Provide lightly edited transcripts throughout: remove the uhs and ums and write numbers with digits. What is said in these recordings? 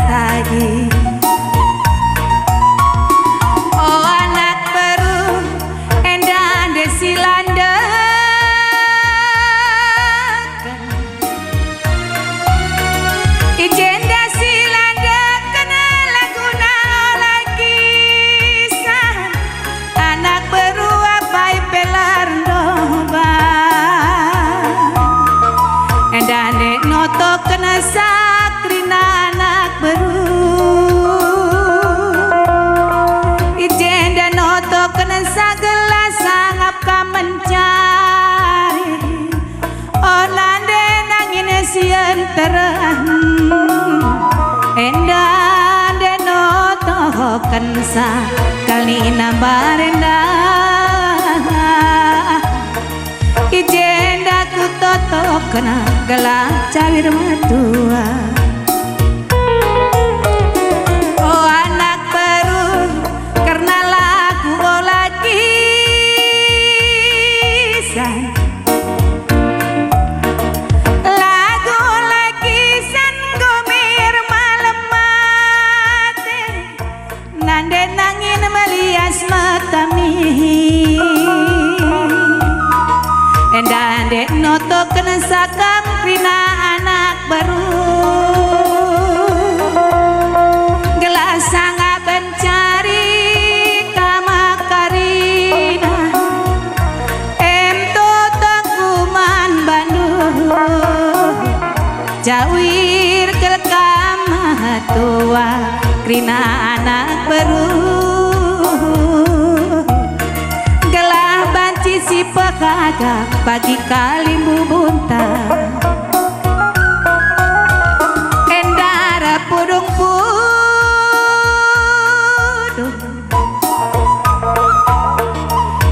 lagi. Oh anak baru endah desilanda ijen desilanda kena laguna lagi san anak baru apai pelar doba endah nek noto kena sakrina anak baru ijen dan noto kena sagala sangap ka mencari onande nangin sian terang endah dan noto kena sakali nambarenda ijen aku toto kena gelap cawir matua. Oh anak baru karena lagu lagi san lagu lagi san gomir malam mati nande nangin melias matami endah dek noto kena sakam krina anak baru gelas sangat mencari kamakarina toto kuman Bandung jawir kelkam tua krina anak baru gelah banci si pekaga pagi kali bubunta endara pudung-pudung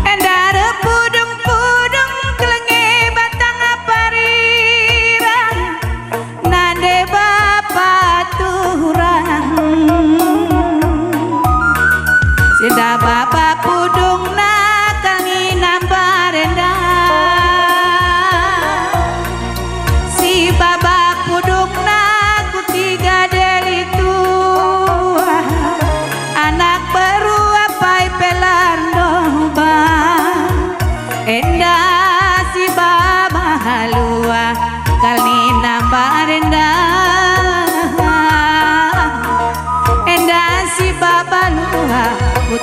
endara pudung-pudung kelenge batang aparira nande bapak turang sida bapak pudung nakal nambarenda si bapak pudung naku tiga dari tua anak baru apai pelar domba endah si baba halua kali nambarenda endah si baba lua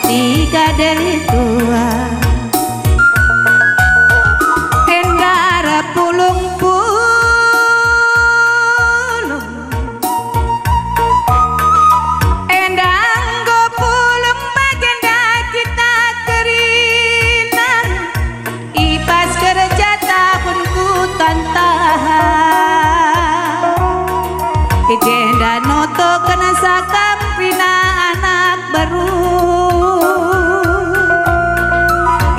tiga dari tua endara pulung-pulung endanggo pulung bagenda kita kerina ipas kerja tahun ku tantah ijenda noto kena sakam krina anak baru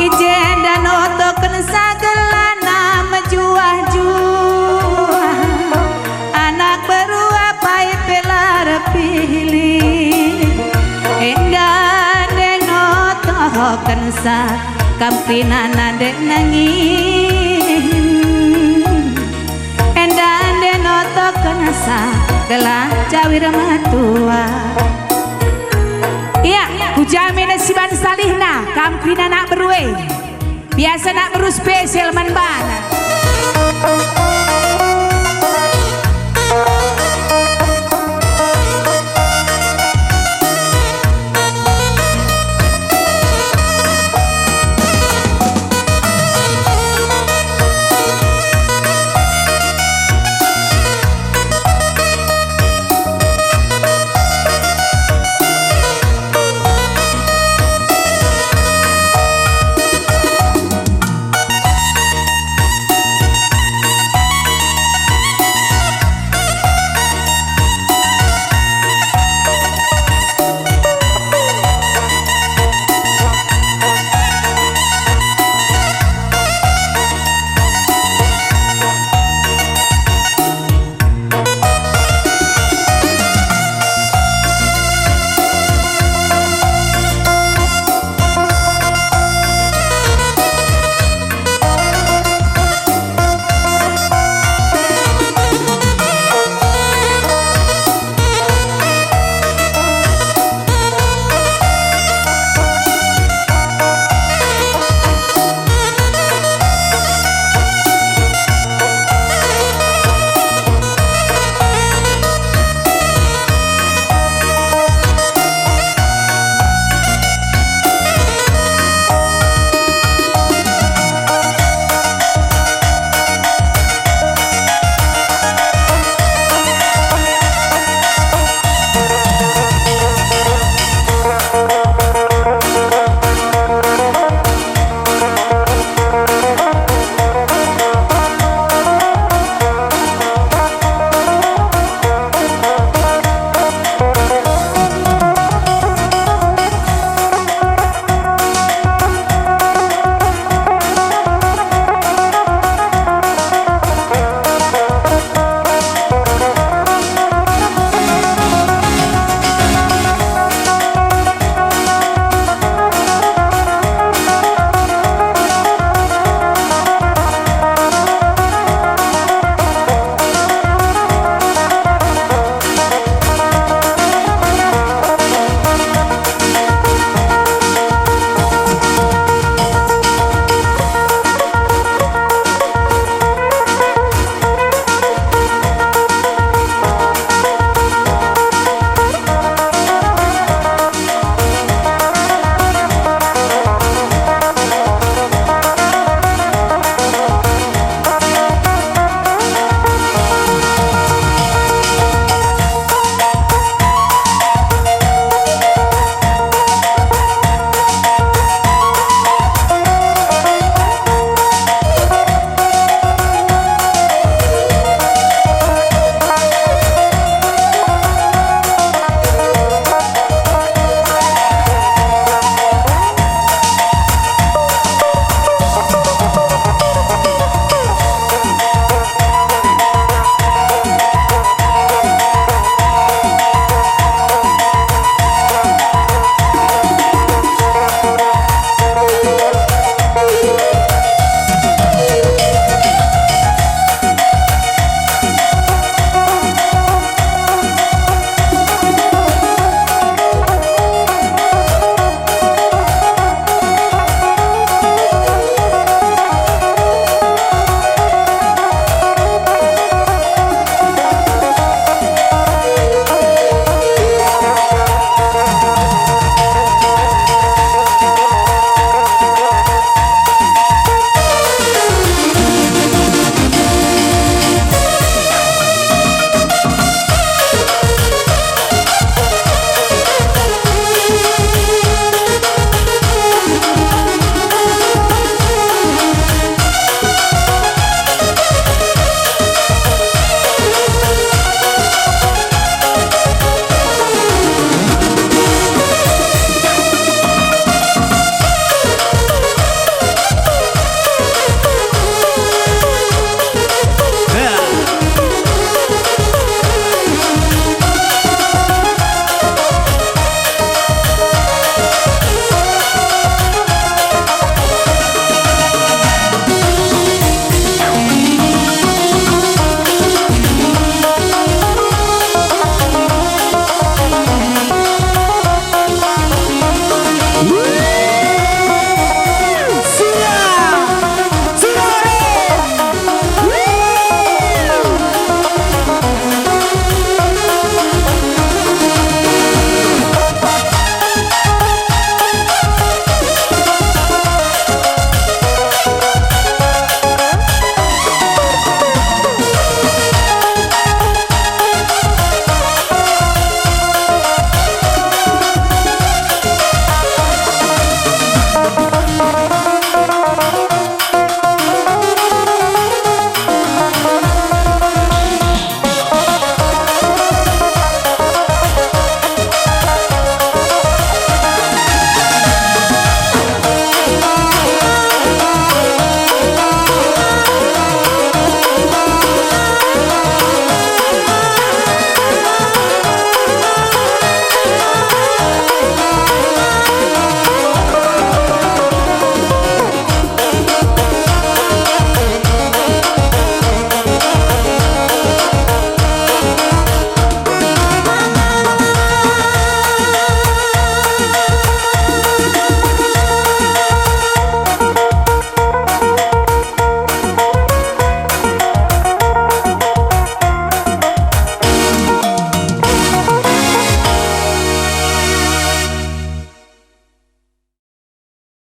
ijen dan oto kena sagala nama juah-juah anak baru apai pelar pilih endah den oto kena sakamprina nandek nangin endah den oto kena sagala cawir matua. Iya, hujamin siban salihna kamprina nak berwe biasa nak beru spesial man bana.